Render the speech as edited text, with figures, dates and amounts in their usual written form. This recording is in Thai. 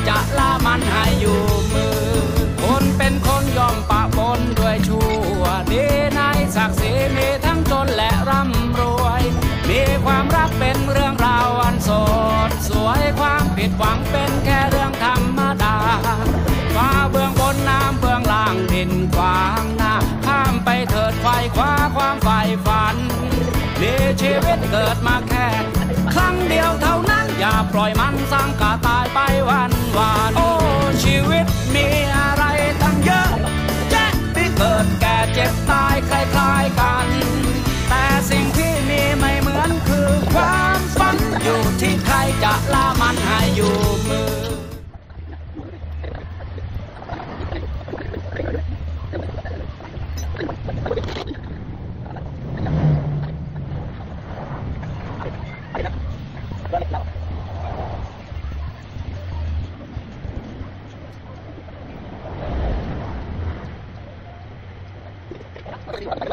จะละมันให้อยู่มือคนเป็นคนย่อมปะปนด้วยชั่วดีในศักดิ์ศรีมีทั้งจนและร่ำรวยมีความรักเป็นเรื่องราวอันสดสวยความผิดหวังเป็นแค่เรื่องธรรมดาฟ้าเบื้องบนน้ำเบื้องล่างดินขวางหน้าข้ามไปเถิดไขว่คว้าความใฝ่ฝันมีชีวิตเกิดมาแค่ครั้งเดียวเท่านั้นอย่าปล่อยมันสังกะตายไปวันโอ้ชีวิตมีอะไรตั้งเยอะแยะที่เกิดแก่เจ็บตายคล้ายๆกันแต่สิ่งที่มีไม่เหมือนคือความฝันอยู่ที่ใครจะละมันให้อยู่มือGracias.